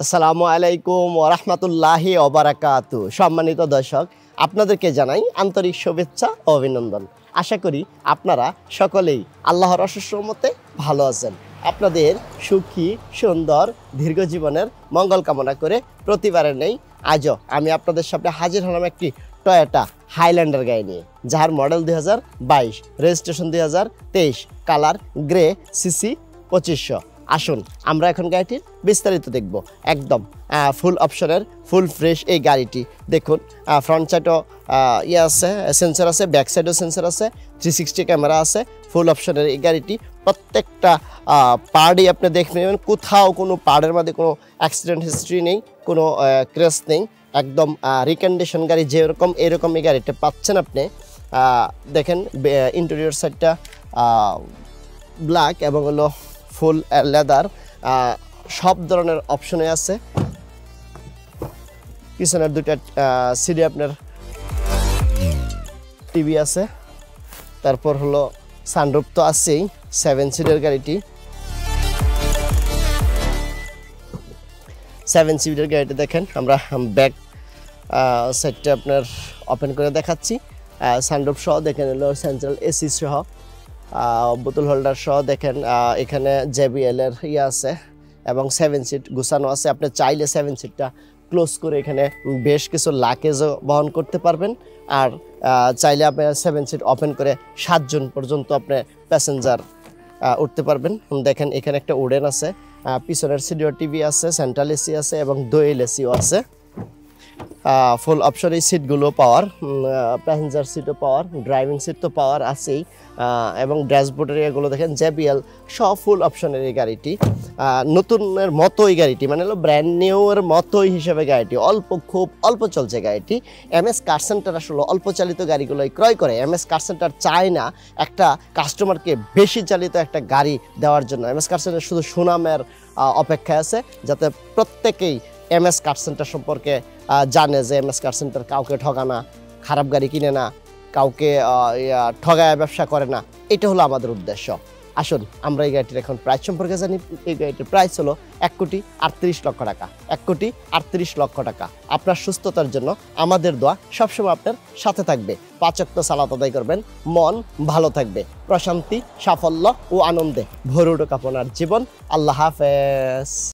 আসসালামু আলাইকুম ওয়া রাহমাতুল্লাহি ওয়া বারাকাতুহু। সম্মানিত দর্শক, আপনাদেরকে জানাই আন্তরিক শুভেচ্ছা ও অভিনন্দন। আশা করি আপনারা সকলেই আল্লাহর অশেষ রহমতে ভালো আছেন। আপনাদের সুখী সুন্দর দীর্ঘ জীবনের মঙ্গল কামনা করে প্রতিবারের নেই আজও আমি আপনাদের সামনে হাজির হলাম একটি টয়োটা হাইল্যান্ডার গাড়ি নিয়ে, যার model 2022, registration 2023, colour grey, CC 2500। আসুন আমরা এখন গাড়িটির বিস্তারিত দেখব। একদম ফুল অপশনের ফুল ফ্রেশ এই গাড়িটি দেখুন। ফ্রন্ট সাইডও আছে, সেন্সর আছে, ব্যাক সাইডও সেন্সর আছে, 360 ক্যামেরা আছে। ফুল অপশনের এই গাড়িটি প্রত্যেকটা পার্টই আপনি দেখে নেবেন। কোথাও কোনো পার্টের মধ্যে কোনো অ্যাক্সিডেন্ট হিস্ট্রি নেই, কোনো ক্র্যাশ নেই। একদম রিকন্ডিশন গাড়ি যেরকম এরকম এই গাড়িটা পাচ্ছেন আপনি। দেখেন ইন্টেরিয়র সাইডটা ব্ল্যাক এবং হলো ফুল লেদার, সব ধরনের অপশনে আছে। পিছনের দুইটা সিডি আপনার টিভি আছে। তারপর হলো সানরুফ তো আছেই। 7 সিটের গাড়িটি, 7 সিটের গাড়িটি দেখেন। আমরা ব্যাক সাইডটা আপনার ওপেন করে দেখাচ্ছি। সানরুফ সহ দেখেন হলো সেন্ট্রাল এসি সহ, বোতল হোল্ডার সহ দেখেন। এখানে JBL এর আছে এবং 7 সিট গুছানো আছে। আপনি চাইলে 7 সিটটা ক্লোজ করে এখানে বেশ কিছু লাগেজও বহন করতে পারবেন। আর চাইলে আপনি 7 সিট ওপেন করে 7 জন পর্যন্ত আপনি প্যাসেঞ্জার উঠতে পারবেন। দেখেন এখানে একটা উডেন আছে, পিছনের সিডিও টিভি আছে, সেন্ট্রাল এসি আছে এবং দোয়েল এসিও আছে। ফুল অপশন এই সিটগুলো পাওয়ার, প্যাসেঞ্জার সিটও পাওয়ার, ড্রাইভিং সিট তো পাওয়ার আছেই। এবং ড্যাশবোর্ডের এগুলো দেখেন JBL সব ফুল অপশনের এই গাড়িটি। নতুনের মতো এই গাড়িটি, মানে হলো ব্র্যান্ড নিউয়ের মতোই হিসেবে গাড়িটি খুব অল্প চলছে গাড়িটি। MS কার সেন্টার আসলে অল্প চালিত গাড়িগুলোই ক্রয় করে। MS কার সেন্টার চায় না একটা কাস্টমারকে বেশি চালিত একটা গাড়ি দেওয়ার জন্য। MS কার সেন্টার শুধু সুনামের অপেক্ষায় আছে, যাতে প্রত্যেকেই MS কার সেন্টার সম্পর্কে জানে যে MS কার সেন্টার কাউকে ঠগানা, খারাপ গাড়ি কিনে না, কাউকে ঠগায় ব্যবসা করে না। এটা হলো আমাদের উদ্দেশ্য। আসুন আমরা এই গাড়িটির এখন প্রাইস সম্পর্কে জানি। এই গাড়িটির প্রাইস হলো 1,38,00,000 টাকা। 1,38,00,000 টাকা। আপনার সুস্থতার জন্য আমাদের দোয়া সবসময় আপনার সাথে থাকবে। 5 ওয়াক্ত সালাত আদায় করবেন, মন ভালো থাকবে, প্রশান্তি, সাফল্য ও আনন্দে ভরে উঠুক আপনার জীবন। আল্লাহ হাফেজ।